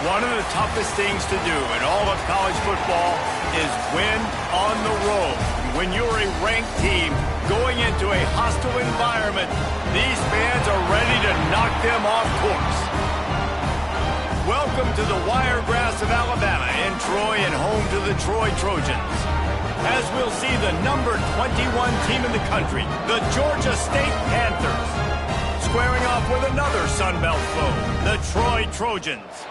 One of the toughest things to do in all of college football is win on the road. When you're a ranked team going into a hostile environment, these fans are ready to knock them off course. Welcome to the Wiregrass of Alabama in Troy and home to the Troy Trojans. As we'll see the number 21 team in the country, the Georgia State Panthers, squaring off with another Sun Belt foe, the Troy Trojans.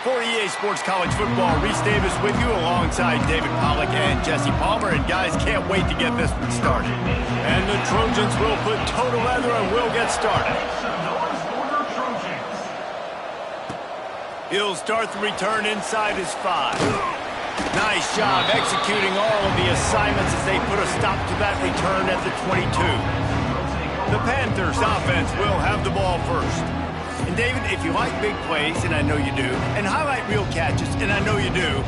For EA Sports College Football, Reese Davis with you alongside David Pollack and Jesse Palmer. And guys, can't wait to get this one started. And the Trojans will put toe to leather and we'll get started. He'll start the return inside his 5. Nice job executing all of the assignments as they put a stop to that return at the 22. The Panthers offense will have the ball first. And David, if you like big plays, and I know you do, and highlight real catches, and I know you do,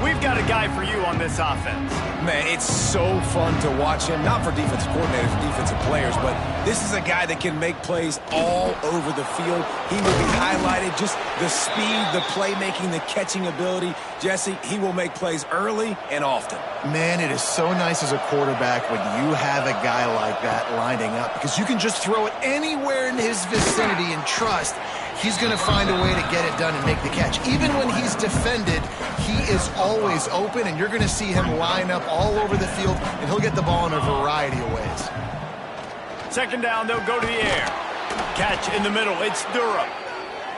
we've got a guy for you on this offense. Man, it's so fun to watch him, not for defensive coordinators, for defensive players, but this is a guy that can make plays all over the field. He will be highlighted, just the speed, the playmaking, the catching ability. Jesse, he will make plays early and often. Man, it is so nice as a quarterback when you have a guy like that lining up, because you can just throw it anywhere in his vicinity and trust he's going to find a way to get it done and make the catch. Even when he's defended, he is always open, and you're going to see him line up all over the field, and he'll get the ball in a variety of ways. Second down, they'll go to the air. Catch in the middle, it's Durham.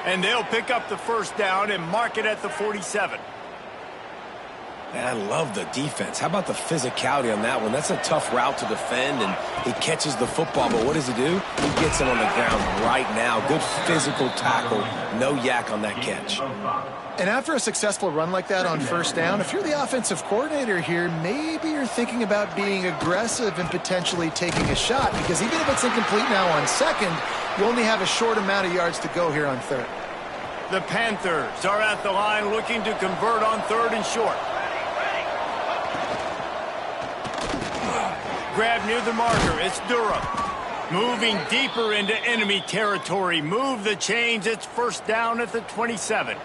And they'll pick up the first down and mark it at the 47. Man, I love the defense. How about the physicality on that one? That's a tough route to defend, and he catches the football, but what does he do? He gets him on the ground right now. Good physical tackle. No yak on that catch. And after a successful run like that on first down, if you're the offensive coordinator here, maybe you're thinking about being aggressive and potentially taking a shot, because even if it's incomplete now on second, you only have a short amount of yards to go here on third. The Panthers are at the line looking to convert on third and short. Grab near the marker, it's Durham. Moving deeper into enemy territory. Move the chains, it's first down at the 27.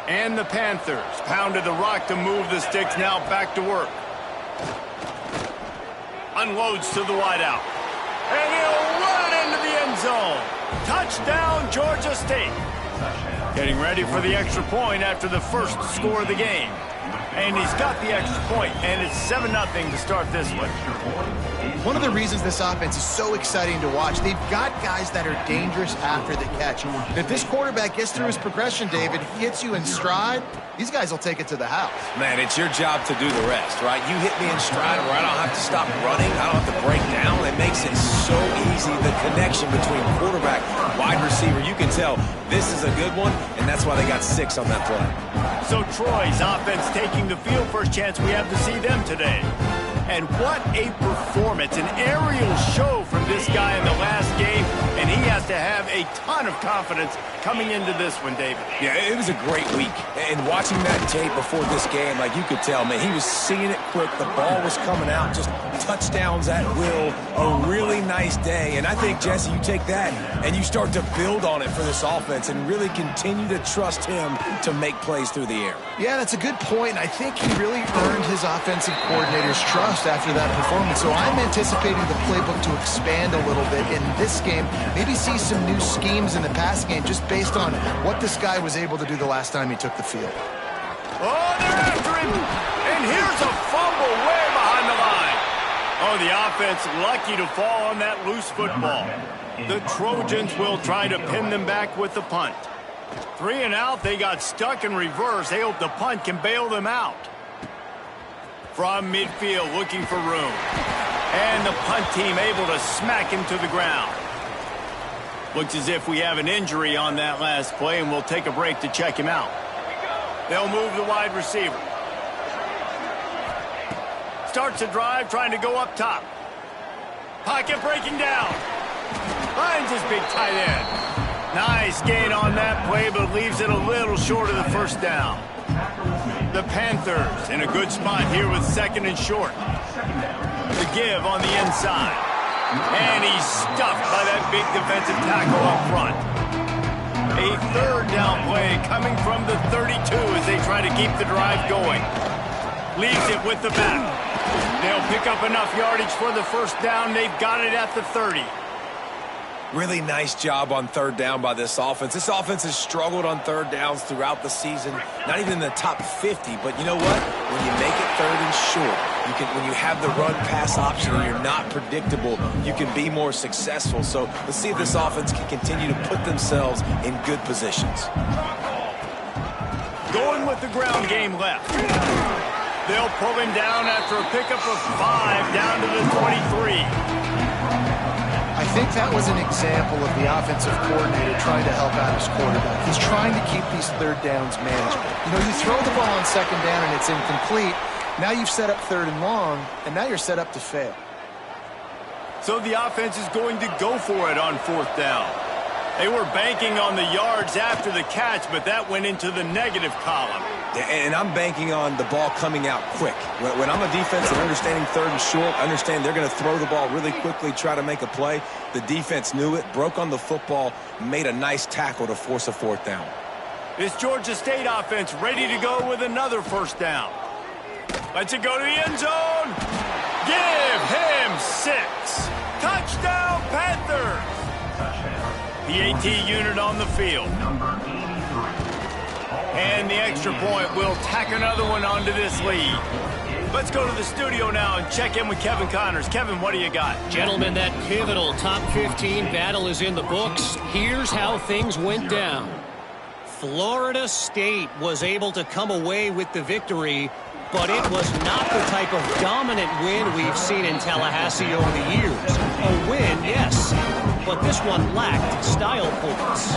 And the Panthers pounded the rock to move the sticks, now back to work. Unloads to the wideout. And he'll run into the end zone. Touchdown, Georgia State. Getting ready for the extra point after the first score of the game. And he's got the extra point, and it's 7-0 to start this one. One of the reasons this offense is so exciting to watch, they've got guys that are dangerous after the catch. If this quarterback gets through his progression, David, he hits you in stride, these guys will take it to the house. Man, it's your job to do the rest, right? You hit me in stride where I don't have to stop running, I don't have to break down. It makes it so easy, the connection between quarterback, wide receiver. You can tell this is a good one, and that's why they got 6 on that play. So Troy's offense taking the field, first chance we have to see them today. And what a performance, an aerial show from this guy in the last game, and he has to have a ton of confidence coming into this one, David. Yeah, it was a great week, and watching that tape before this game, like you could tell, man, he was seeing it quick, the ball was coming out, just touchdowns at will, a really nice day, and I think, Jesse, you take that and you start to build on it for this offense and really continue to trust him to make plays through the air. Yeah, that's a good point. I think he really earned his offensive coordinator's trust after that performance. So I'm anticipating the playbook to expand a little bit in this game. Maybe see some new schemes in the pass game just based on what this guy was able to do the last time he took the field. Oh, they're after him. And here's a fumble way behind the line. Oh, the offense lucky to fall on that loose football. The Trojans will try to pin them back with the punt. 3 and out, they got stuck in reverse. They hope the punt can bail them out. From midfield, looking for room. And the punt team able to smack him to the ground. Looks as if we have an injury on that last play, and we'll take a break to check him out. They'll move the wide receiver. Starts a drive, trying to go up top. Pocket breaking down. Finds his big tight end. Nice gain on that play, but leaves it a little short of the first down. The Panthers in a good spot here with second and short. The give on the inside. And he's stuffed by that big defensive tackle up front. A third down play coming from the 32 as they try to keep the drive going. Leaves it with the back. They'll pick up enough yardage for the first down. They've got it at the 30. Really nice job on third down by this offense. This offense has struggled on third downs throughout the season. Not even in the top 50, but you know what? When you make it third and short, when you have the run-pass option and you're not predictable, you can be more successful. So let's see if this offense can continue to put themselves in good positions. Going with the ground game left. They'll pull him down after a pickup of 5 down to the 23. I think that was an example of the offensive coordinator trying to help out his quarterback. He's trying to keep these third downs manageable. You know, you throw the ball on second down and it's incomplete. Now you've set up third and long, and now you're set up to fail. So the offense is going to go for it on fourth down. They were banking on the yards after the catch, but that went into the negative column. And I'm banking on the ball coming out quick. When I'm a defense and understanding third and short, understand they're going to throw the ball really quickly, try to make a play. The defense knew it, broke on the football, made a nice tackle to force a fourth down. This Georgia State offense ready to go with another first down. Lets it go to the end zone. Give him 6. Touchdown, Panthers. PAT unit on the field. And the extra point will tack another one onto this lead. Let's go to the studio now and check in with Kevin Connors. Kevin, what do you got? Gentlemen, that pivotal top 15 battle is in the books. Here's how things went down. Florida State was able to come away with the victory, but it was not the type of dominant win we've seen in Tallahassee over the years. A win, yes, but this one lacked style points.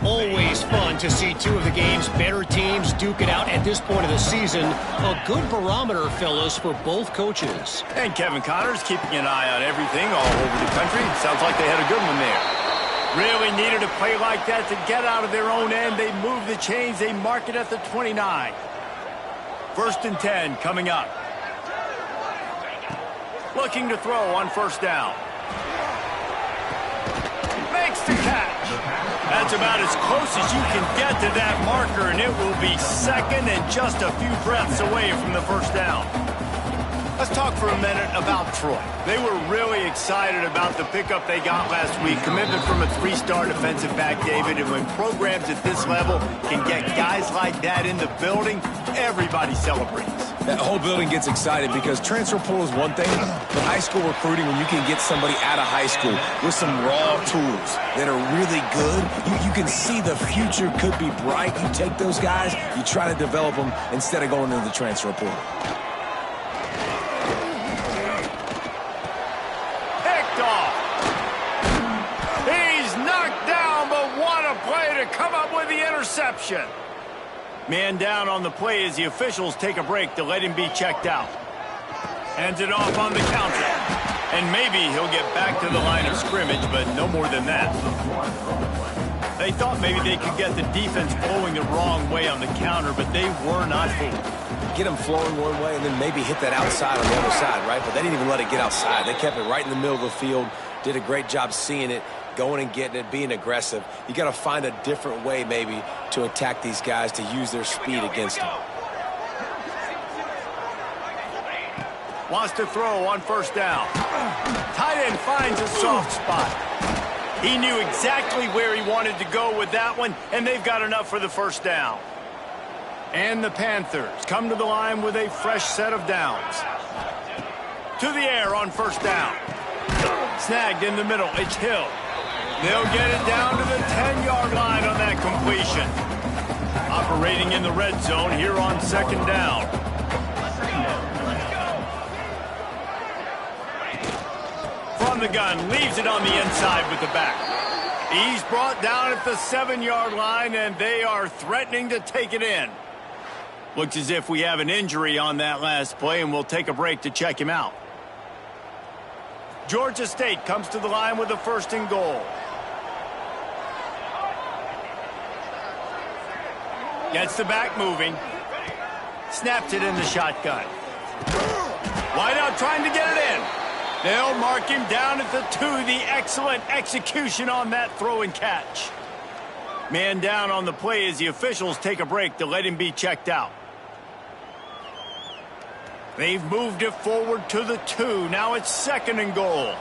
Always fun to see two of the game's better teams duke it out at this point of the season. A good barometer, fellas, for both coaches. And Kevin Connors keeping an eye on everything all over the country. Sounds like they had a good one there. Really needed a play like that to get out of their own end. They move the chains. They mark it at the 29. First and 10 coming up. Looking to throw on first down. Makes the catch. That's about as close as you can get to that marker, and it will be second and just a few breaths away from the first down. Let's talk for a minute about Troy. They were really excited about the pickup they got last week. Commitment from a 3-star defensive back, David. And when programs at this level can get guys like that in the building, everybody celebrates. That whole building gets excited because transfer portal is one thing, but high school recruiting, when you can get somebody out of high school with some raw tools that are really good, you can see the future could be bright. You take those guys, you try to develop them instead of going into the transfer portal. Come up with the interception. Man down on the play as the officials take a break to let him be checked out. Hands it off on the counter. And maybe he'll get back to the line of scrimmage, but no more than that. They thought maybe they could get the defense flowing the wrong way on the counter, but they were not fooled. Get them flowing one way and then maybe hit that outside on the other side, right? But they didn't even let it get outside. They kept it right in the middle of the field, did a great job seeing it, going and getting it, being aggressive. You got to find a different way maybe to attack these guys to use their speed against them. Wants to throw on first down. Tight end finds a soft spot. He knew exactly where he wanted to go with that one, and they've got enough for the first down. And the Panthers come to the line with a fresh set of downs. To the air on first down. Snagged in the middle. It's Hill. They'll get it down to the 10-yard line on that completion. Operating in the red zone here on second down. From the gun, leaves it on the inside with the back. He's brought down at the 7-yard line, and they are threatening to take it in. Looks as if we have an injury on that last play, and we'll take a break to check him out. Georgia State comes to the line with a first and goal. Gets the back moving. Snaps it in the shotgun. Wide out trying to get it in. They'll mark him down at the 2. The excellent execution on that throw and catch. Man down on the play as the officials take a break to let him be checked out. They've moved it forward to the 2. Now it's 2nd and goal.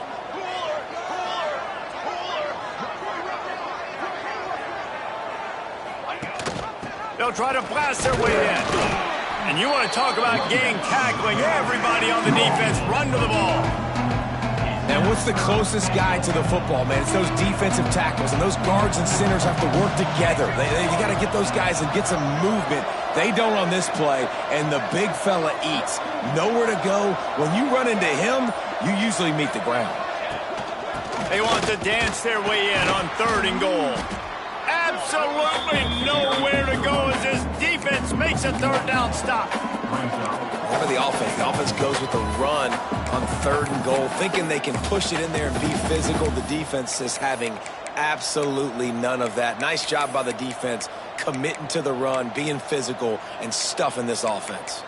They'll try to blast their way in. And you want to talk about gang tackling. Everybody on the defense run to the ball. And what's the closest guy to the football, man? It's those defensive tackles, and those guards and centers have to work together. You got to get those guys and get some movement. They don't on this play, and the big fella eats. Nowhere to go. When you run into him, you usually meet the ground. They want to dance their way in on 3rd and goal. Absolutely nowhere to go as this defense makes a 3rd down stop. How about the offense? The offense goes with a run on 3rd and goal, thinking they can push it in there and be physical. The defense is having absolutely none of that. Nice job by the defense, committing to the run, being physical, and stuffing this offense.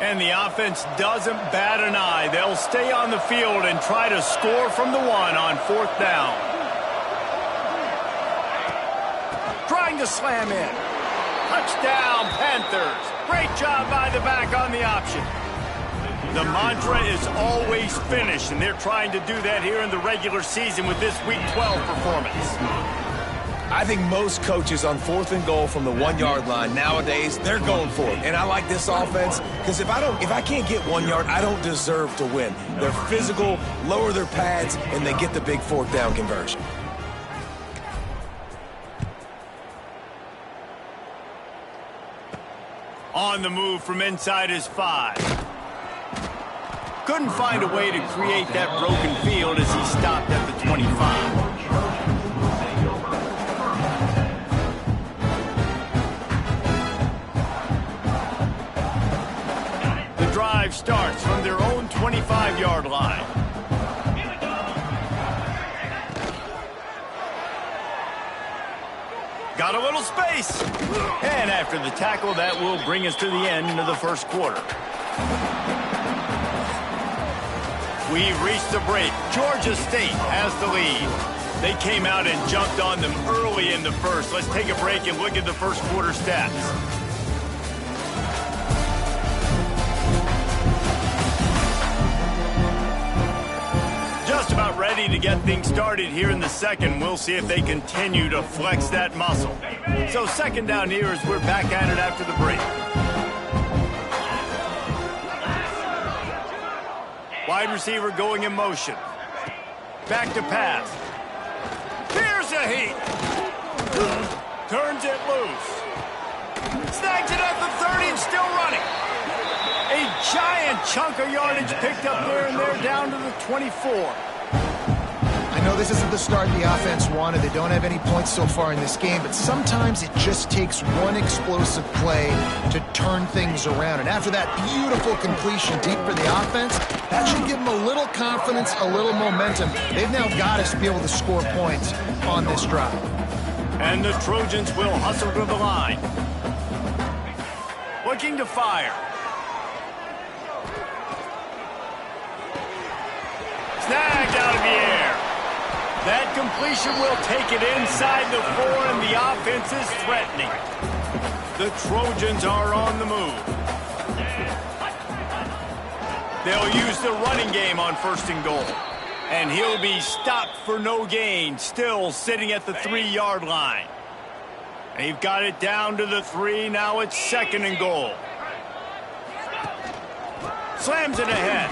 And the offense doesn't bat an eye. They'll stay on the field and try to score from the 1 on 4th down. Trying to slam in. Touchdown, Panthers. Great job by the back on the option. The mantra is always finish, and they're trying to do that here in the regular season with this Week 12 performance. I think most coaches on 4th and goal from the 1-yard line nowadays, they're going for it. And I like this offense because if I can't get 1 yard, I don't deserve to win. They're physical, lower their pads, and they get the big 4th down conversion. On the move from inside his 5. Couldn't find a way to create that broken field as he stopped at the 25. Drive starts from their own 25-yard line. Got a little space. And after the tackle, that will bring us to the end of the 1st quarter. We've reached the break. Georgia State has the lead. They came out and jumped on them early in the 1st. Let's take a break and look at the 1st quarter stats. Just about ready to get things started here in the 2nd. We'll see if they continue to flex that muscle. So 2nd down here as we're back at it after the break. Wide receiver going in motion. Back to pass. Here's a heat. Turns it loose. Snags it at the 30 and still running. A giant chunk of yardage picked up there and they're down to the 24. I know this isn't the start the offense wanted. They don't have any points so far in this game, but sometimes it just takes one explosive play to turn things around. And after that beautiful completion deep for the offense, that should give them a little confidence, a little momentum. They've now got us to be able to score points on this drive. And the Trojans will hustle to the line. Looking to fire. Snagged out of the air. That completion will take it inside the 4, and the offense is threatening. The Trojans are on the move. They'll use the running game on 1st and goal. And he'll be stopped for no gain, still sitting at the 3-yard line. They've got it down to the 3. Now it's 2nd and goal. Slams it ahead.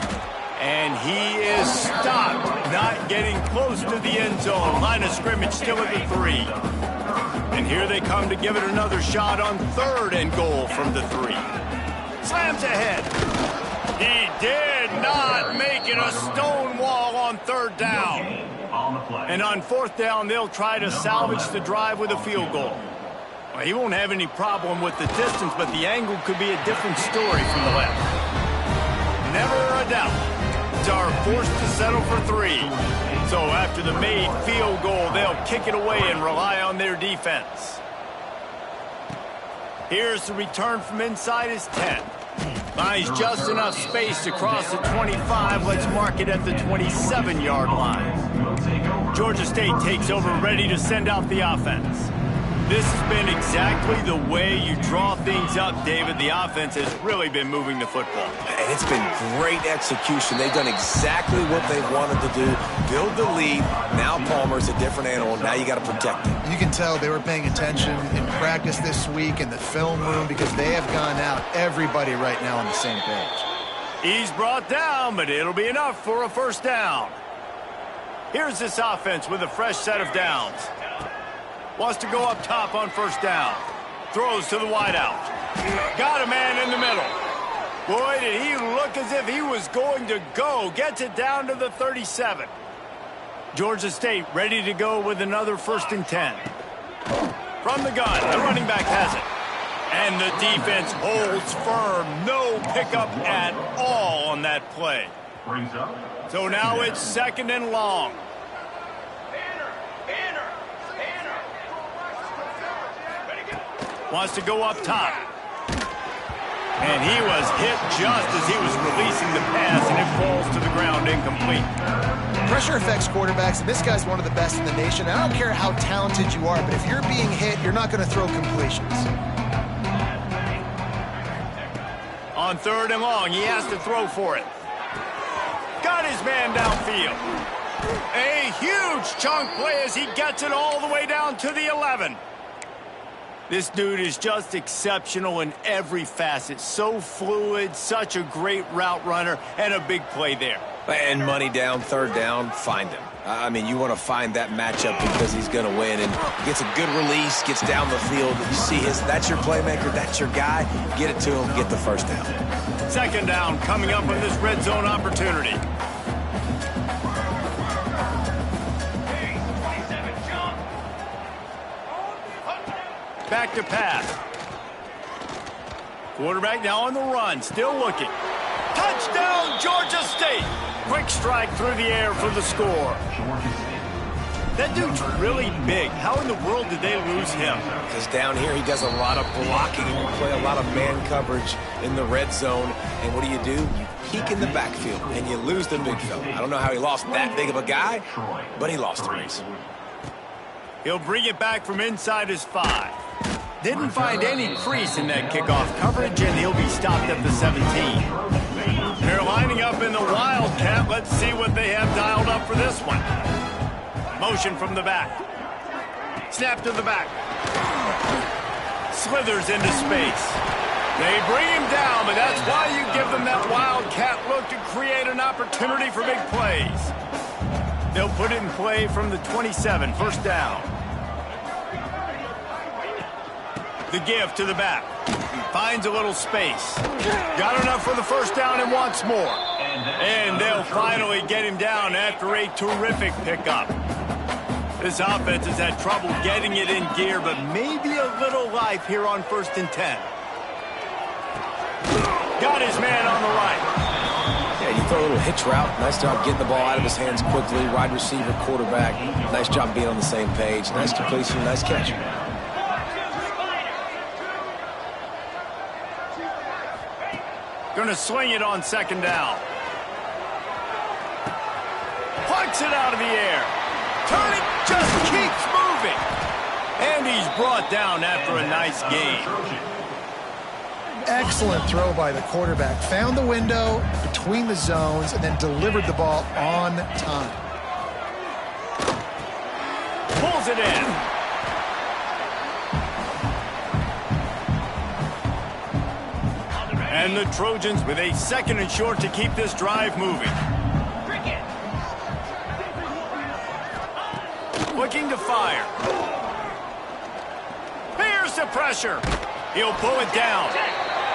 And he is stopped, not getting close to the end zone. Line of scrimmage still at the 3. And here they come to give it another shot on 3rd and goal from the 3. Slams ahead. He did not make it a stone wall on 3rd down. And on 4th down, they'll try to salvage the drive with a field goal. Well, he won't have any problem with the distance, but the angle could be a different story from the left. Never a doubt. Are forced to settle for 3. So after the made field goal, they'll kick it away and rely on their defense. Here's the return from inside his 10. Finds just enough space to cross the 25. Let's mark it at the 27-yard line. Georgia State takes over, ready to send out the offense. This has been exactly the way you draw things up, David. The offense has really been moving the football. And it's been great execution. They've done exactly what they wanted to do. Build the lead. Now Palmer's a different animal. Now you got to protect him. You can tell they were paying attention in practice this week in the film room because they have gone out, everybody right now on the same page. He's brought down, but it'll be enough for a first down. Here's this offense with a fresh set of downs. Wants to go up top on first down. Throws to the wideout. Got a man in the middle. Boy, did he look as if he was going to go. Gets it down to the 37. Georgia State ready to go with another 1st and 10. From the gun, the running back has it. And the defense holds firm. No pickup at all on that play. So now it's 2nd and long. Wants to go up top. And he was hit just as he was releasing the pass, and it falls to the ground incomplete. Pressure affects quarterbacks, and this guy's one of the best in the nation. I don't care how talented you are, but if you're being hit, you're not going to throw completions. On 3rd and long, he has to throw for it. Got his man downfield. A huge chunk play as he gets it all the way down to the 11. This dude is just exceptional in every facet. So fluid, such a great route runner, and a big play there. And money down, 3rd down, find him. I mean, you want to find that matchup because he's going to win. And gets a good release, gets down the field. You see that's your playmaker, that's your guy. Get it to him, get the first down. 2nd down coming up on this red zone opportunity. Back to pass. Quarterback now on the run, still looking. Touchdown, Georgia State. Quick strike through the air for the score. That dude's really big. How in the world did they lose him? Because down here he does a lot of blocking. You play a lot of man coverage in the red zone. And what do? You peek in the backfield, and you lose the big fella. I don't know how he lost that big of a guy, but he lost the race. He'll bring it back from inside his 5. Didn't find any crease in that kickoff coverage, and he'll be stopped at the 17. They're lining up in the Wildcat. Let's see what they have dialed up for this one. Motion from the back. Snap to the back. Slithers into space. They bring him down, but that's why you give them that Wildcat look to create an opportunity for big plays. They'll put it in play from the 27, 1st down. The give to the back. Finds a little space. Got enough for the 1st down and wants more. And they'll finally get him down after a terrific pickup. This offense has had trouble getting it in gear, but maybe a little life here on 1st and 10. Got his man on the right. Yeah, you throw a little hitch route. Nice job getting the ball out of his hands quickly. Wide receiver, quarterback. Nice job being on the same page. Nice completion, nice catch. Gonna swing it on 2nd down. Plucks it out of the air. Turning, just keeps moving. And he's brought down after a nice gain. Excellent throw by the quarterback. Found the window between the zones and then delivered the ball on time. Pulls it in. And the Trojans with a 2nd and short to keep this drive moving. Looking to fire. Here's the pressure. He'll pull it down.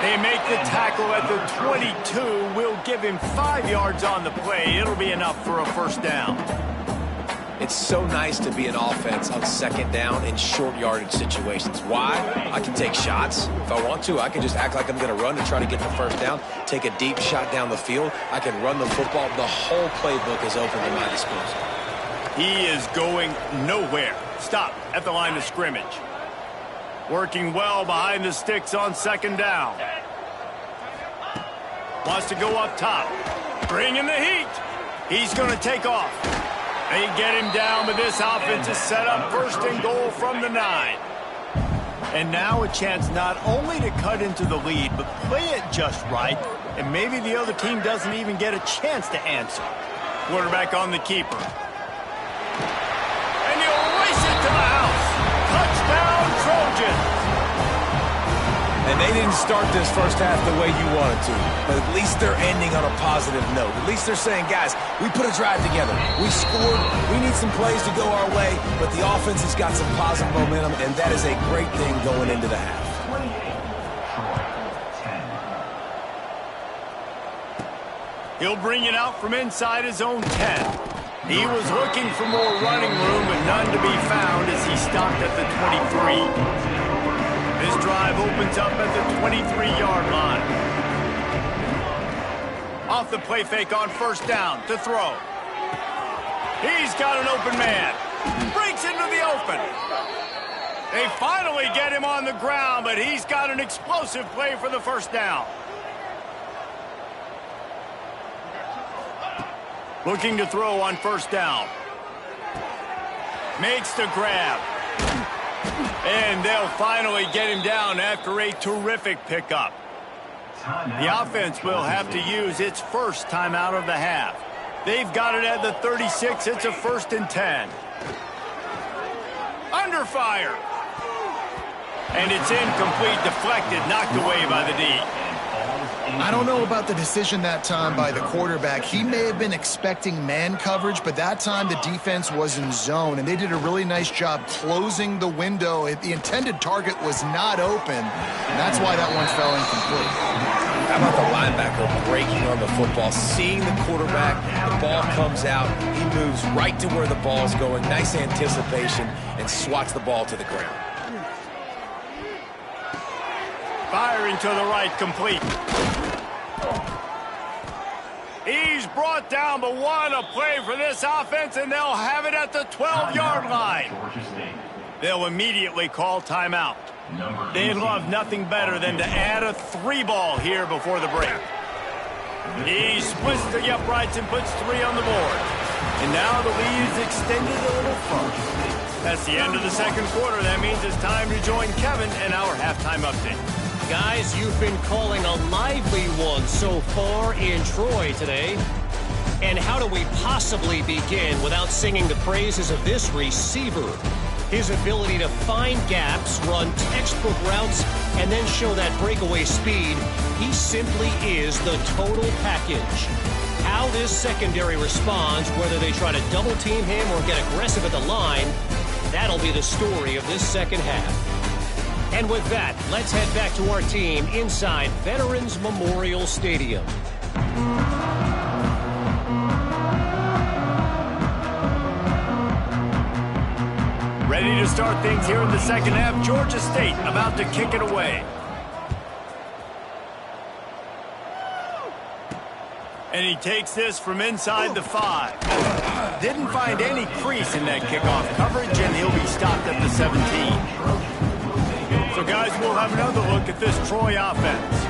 They make the tackle at the 22. Will give him 5 yards on the play. It'll be enough for a 1st down. It's so nice to be an offense on 2nd down in short yardage situations. Why? I can take shots. If I want to, I can just act like I'm going to run to try to get the 1st down, take a deep shot down the field. I can run the football. The whole playbook is open to my disposal. He is going nowhere. Stop at the line of scrimmage. Working well behind the sticks on 2nd down. Wants to go up top. Bring in the heat. He's going to take off. They get him down, but this offense is set up first and goal from the 9. And now a chance not only to cut into the lead, but play it just right, and maybe the other team doesn't even get a chance to answer. Quarterback on the keeper. And he'll race it to the house. Touchdown, Trojans. And they didn't start this first half the way you wanted to, but at least they're ending on a positive note. At least they're saying, guys, we put a drive together. We scored. We need some plays to go our way, but the offense has got some positive momentum, and that is a great thing going into the half. He'll bring it out from inside his own 10. He was looking for more running room, but none to be found as he stopped at the 23. This drive opens up at the 23-yard line. Off the play fake on first down to throw. He's got an open man. Breaks into the open. They finally get him on the ground, but he's got an explosive play for the first down. Looking to throw on first down. Makes the grab. And they'll finally get him down after a terrific pickup. The offense will have to use its first timeout of the half. They've got it at the 36. It's a 1st and 10. Under fire. And it's incomplete, deflected, knocked away by the D. I don't know about the decision that time by the quarterback. He may have been expecting man coverage, but that time the defense was in zone, and they did a really nice job closing the window. The intended target was not open, and that's why that one fell incomplete. How about the linebacker breaking on the football, seeing the quarterback, the ball comes out, he moves right to where the ball's going, nice anticipation, and swats the ball to the ground. Firing to the right, complete. He's brought down, but what a play for this offense, and they'll have it at the 12-yard line. They'll immediately call timeout. They'd love nothing better than to add a 3-ball here before the break. He splits the uprights and puts 3 on the board. And now the lead is extended a little further. That's the end of the second quarter. That means it's time to join Kevin and our halftime update. Guys, you've been calling a lively one so far in Troy today. And how do we possibly begin without singing the praises of this receiver? His ability to find gaps, run textbook routes, and then show that breakaway speed. He simply is the total package. How this secondary responds, whether they try to double team him or get aggressive at the line, that'll be the story of this second half. And with that, let's head back to our team inside Veterans Memorial Stadium. Ready to start things here in the second half. Georgia State about to kick it away. And he takes this from inside the 5. Didn't find any crease in that kickoff coverage, and he'll be stopped at the 17. So, guys, we'll have another look at this Troy offense.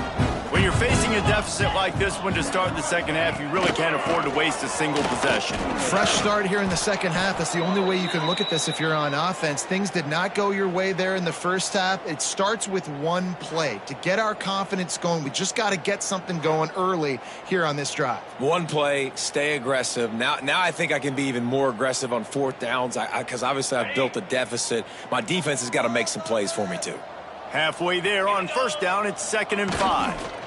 When you're facing a deficit like this one to start the second half, you really can't afford to waste a single possession. Fresh start here in the second half. That's the only way you can look at this if you're on offense. Things did not go your way there in the first half. It starts with one play. To get our confidence going, we just got to get something going early here on this drive. One play, stay aggressive. Now I think I can be even more aggressive on 4th downs because obviously I've built a deficit. My defense has got to make some plays for me too. Halfway there on first down, it's 2nd and 5.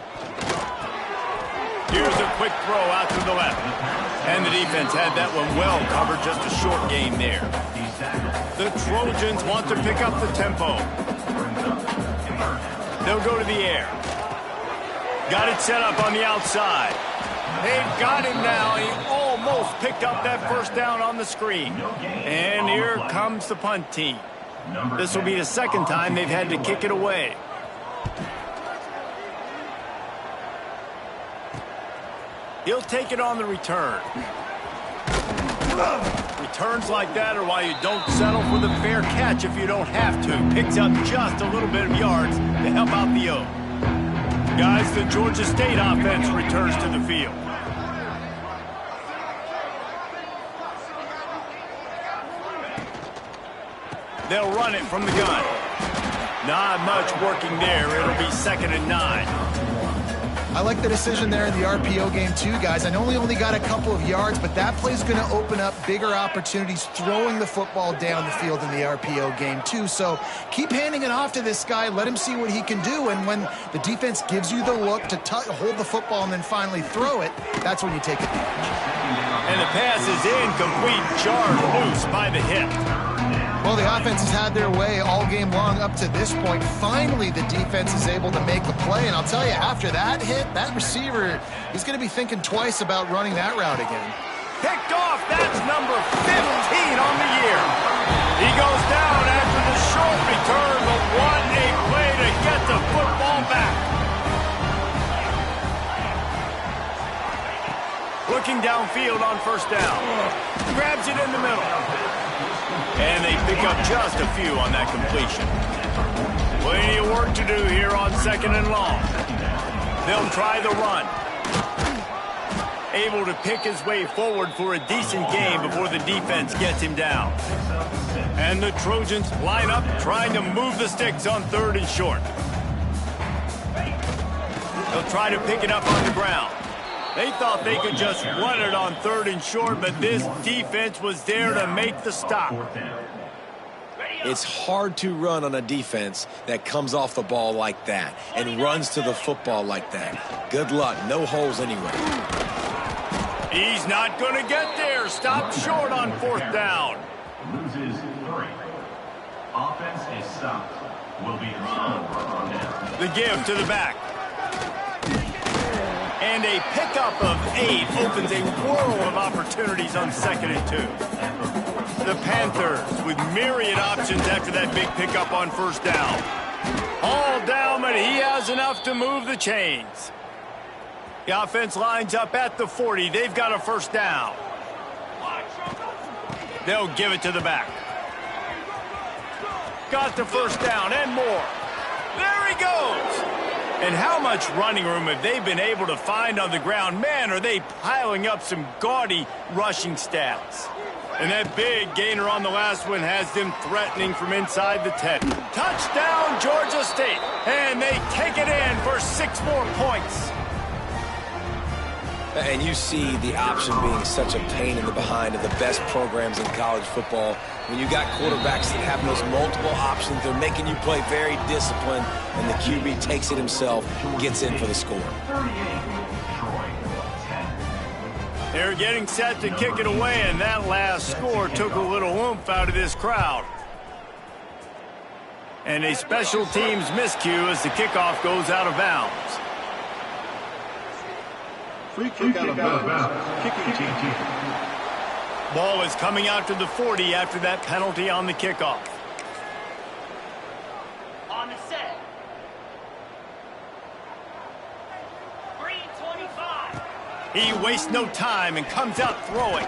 Here's a quick throw out to the left. And the defense had that one well covered, just a short gain there. The Trojans want to pick up the tempo. They'll go to the air. Got it set up on the outside. They've got him now. He almost picked up that first down on the screen. And here comes the punt team. This will be the second time they've had to kick it away. He'll take it on the return. Returns like that are why you don't settle for the fair catch if you don't have to. Picks up just a little bit of yards to help out the O. Guys, the Georgia State offense returns to the field. They'll run it from the gun. Not much working there. It'll be 2nd and 9. I like the decision there in the RPO game too, guys. I know he only got a couple of yards, but that play's going to open up bigger opportunities throwing the football down the field in the RPO game too. So keep handing it off to this guy. Let him see what he can do. And when the defense gives you the look to hold the football and then finally throw it, that's when you take it. And the pass is incomplete, jarred loose by the hip. Well, the offense has had their way all game long up to this point. Finally, the defense is able to make the play. And I'll tell you, after that hit, that receiver, he's going to be thinking twice about running that route again. Picked off. That's number 15 on the year. He goes down after the short return, but what a play to get the football back. Looking downfield on 1st down. Grabs it in the middle. And they pick up just a few on that completion. Plenty of work to do here on 2nd and long. They'll try the run. Able to pick his way forward for a decent gain before the defense gets him down. And the Trojans line up trying to move the sticks on 3rd and short. They'll try to pick it up on the ground. They thought they could just run it on 3rd and short, but this defense was there to make the stop. It's hard to run on a defense that comes off the ball like that and runs to the football like that. Good luck. No holes anywhere. He's not going to get there. Stop short on 4th down. Loses 3. Offense is stopped. Will be resumed. The give to the back. And a pickup of 8 opens a world of opportunities on 2nd and 2. The Panthers with myriad options after that big pickup on 1st down. All down, but he has enough to move the chains. The offense lines up at the 40. They've got a 1st down. They'll give it to the back. Got the 1st down and more. There he goes. And how much running room have they been able to find on the ground? Man, are they piling up some gaudy rushing stats. And that big gainer on the last one has them threatening from inside the 10. Touchdown, Georgia State. And they take it in for 6 more points. And you see the option being such a pain in the behind of the best programs in college football. When you got quarterbacks that have those multiple options, they're making you play very disciplined, and the QB takes it himself, gets in for the score. They're getting set to kick it away, and that last score took a little oomph out of this crowd. And a special teams miscue as the kickoff goes out of bounds. Free kick out of bounds. Kicking team. Ball is coming out to the 40 after that penalty on the kickoff. On the set. 3:25. He wastes no time and comes out throwing.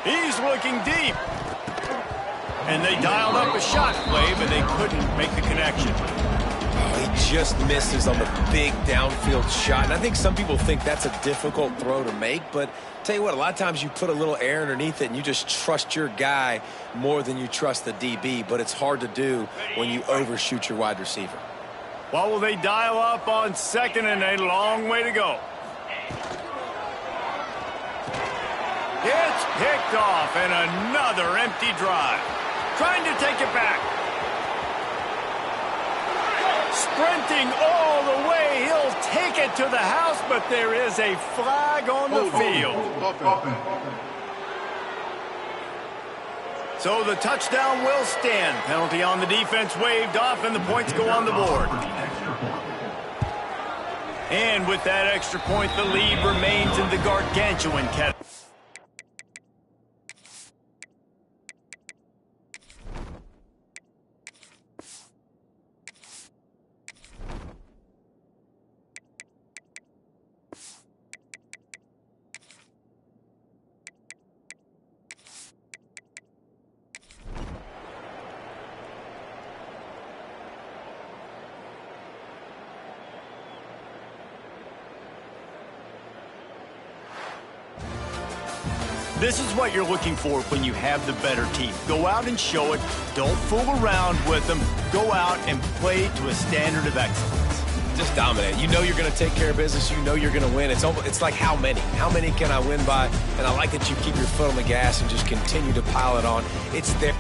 He's looking deep. And they dialed up a shot play, but they couldn't make the connection. He just misses on the big downfield shot. And I think some people think that's a difficult throw to make, but tell you what, a lot of times you put a little air underneath it and you just trust your guy more than you trust the DB, but it's hard to do when you overshoot your wide receiver. Well, will they dial up on 2nd and a long way to go? It's picked off and another empty drive. Trying to take it back. Sprinting all the way, he'll take it to the house, but there is a flag on the field. So the touchdown will stand. Penalty on the defense waved off, and the points go on the board. And with that extra point, the lead remains in the gargantuan category. This is what you're looking for when you have the better team. Go out and show it. Don't fool around with them. Go out and play to a standard of excellence. Just dominate. You know you're going to take care of business. You know you're going to win. It's like how many? How many can I win by? And I like that you keep your foot on the gas and just continue to pile it on. It's there.